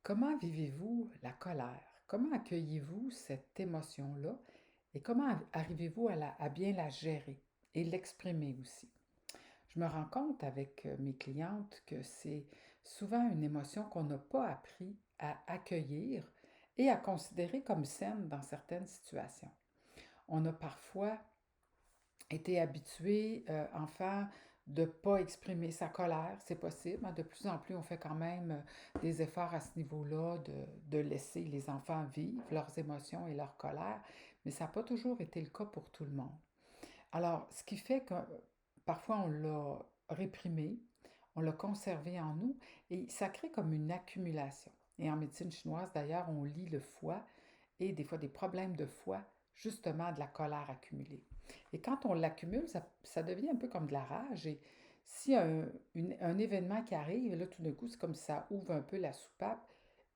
Comment vivez-vous la colère? Comment accueillez-vous cette émotion-là et comment arrivez-vous à bien la gérer et l'exprimer aussi? Je me rends compte avec mes clientes que c'est souvent une émotion qu'on n'a pas appris à accueillir et à considérer comme saine dans certaines situations. On a parfois été habitué, enfant, de ne pas exprimer sa colère, c'est possible, hein. De plus en plus, on fait quand même des efforts à ce niveau-là de laisser les enfants vivre leurs émotions et leur colère, mais ça n'a pas toujours été le cas pour tout le monde. Alors, ce qui fait que parfois on l'a réprimé, on l'a conservé en nous et ça crée comme une accumulation. Et en médecine chinoise, d'ailleurs, on lit le foie et des fois des problèmes de foie, justement de la colère accumulée. Et quand on l'accumule, ça devient un peu comme de la rage. Et si un événement qui arrive, là, tout d'un coup, c'est comme si ça ouvre un peu la soupape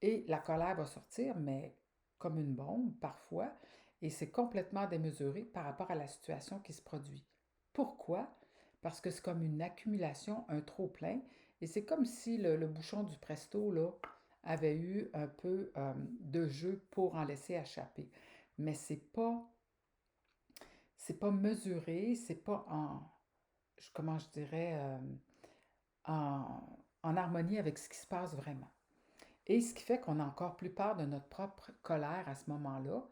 et la colère va sortir, mais comme une bombe parfois, et c'est complètement démesuré par rapport à la situation qui se produit. Pourquoi? Parce que c'est comme une accumulation, un trop-plein, et c'est comme si le bouchon du presto, là, avait eu un peu de jeu pour en laisser échapper. Mais c'est pas mesuré, c'est pas comment je dirais, en, en harmonie avec ce qui se passe vraiment. Et ce qui fait qu'on a encore plus peur de notre propre colère à ce moment-là,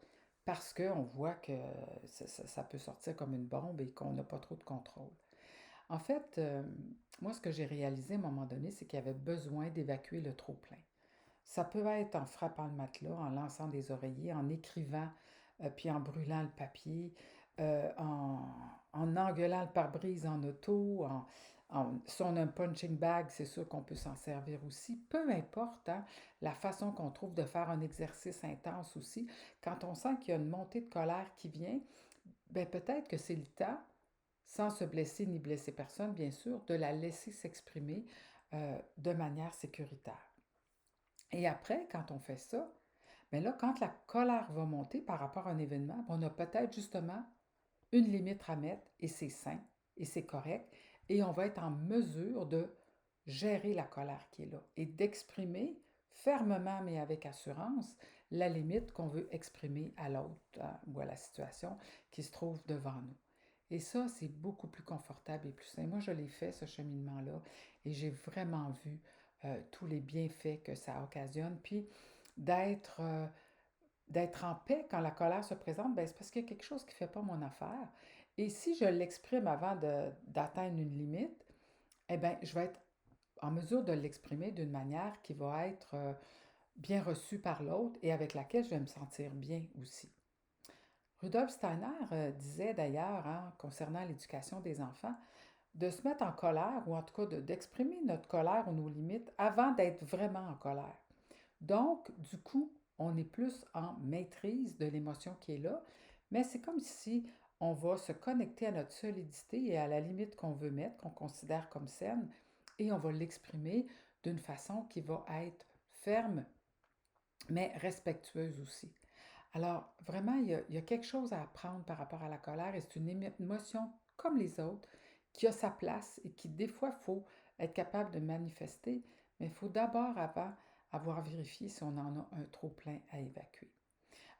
parce qu'on voit que ça peut sortir comme une bombe et qu'on n'a pas trop de contrôle. En fait, moi, ce que j'ai réalisé à un moment donné, c'est qu'il y avait besoin d'évacuer le trop-plein. Ça peut être en frappant le matelas, en lançant des oreillers, en écrivant, puis en brûlant le papier, en engueulant le pare-brise en auto, si on a un punching bag, c'est sûr qu'on peut s'en servir aussi. Peu importe, hein, la façon qu'on trouve de faire un exercice intense aussi. Quand on sent qu'il y a une montée de colère qui vient, ben peut-être que c'est le temps, sans se blesser ni blesser personne, bien sûr, de la laisser s'exprimer de manière sécuritaire. Et après, quand on fait ça, mais là, quand la colère va monter par rapport à un événement, on a peut-être justement une limite à mettre et c'est sain et c'est correct et on va être en mesure de gérer la colère qui est là et d'exprimer fermement mais avec assurance la limite qu'on veut exprimer à l'autre, hein, ou à la situation qui se trouve devant nous. Et ça, c'est beaucoup plus confortable et plus sain. Moi, je l'ai fait, ce cheminement-là, et j'ai vraiment vu tous les bienfaits que ça occasionne. Puis d'être d'être en paix quand la colère se présente, ben, c'est parce qu'il y a quelque chose qui ne fait pas mon affaire. Et si je l'exprime avant d'atteindre une limite, eh bien, je vais être en mesure de l'exprimer d'une manière qui va être bien reçue par l'autre et avec laquelle je vais me sentir bien aussi. Rudolf Steiner disait d'ailleurs, hein, concernant l'éducation des enfants, de se mettre en colère ou en tout cas d'exprimer notre colère ou nos limites avant d'être vraiment en colère. Donc, du coup, on est plus en maîtrise de l'émotion qui est là, mais c'est comme si on va se connecter à notre solidité et à la limite qu'on veut mettre, qu'on considère comme saine, et on va l'exprimer d'une façon qui va être ferme, mais respectueuse aussi. Alors, vraiment, il y a quelque chose à apprendre par rapport à la colère et c'est une émotion comme les autres qui a sa place et qui, des fois, il faut être capable de manifester, mais il faut d'abord, avant, avoir vérifié si on en a un trop-plein à évacuer.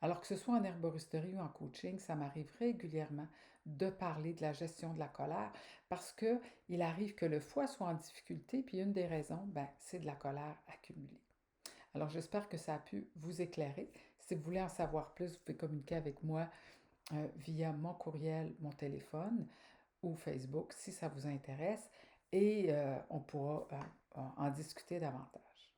Alors que ce soit en herboristerie ou en coaching, ça m'arrive régulièrement de parler de la gestion de la colère parce que il arrive que le foie soit en difficulté, puis une des raisons, ben, c'est de la colère accumulée. Alors, j'espère que ça a pu vous éclairer. Si vous voulez en savoir plus, vous pouvez communiquer avec moi via mon courriel, mon téléphone ou Facebook si ça vous intéresse et on pourra en discuter davantage.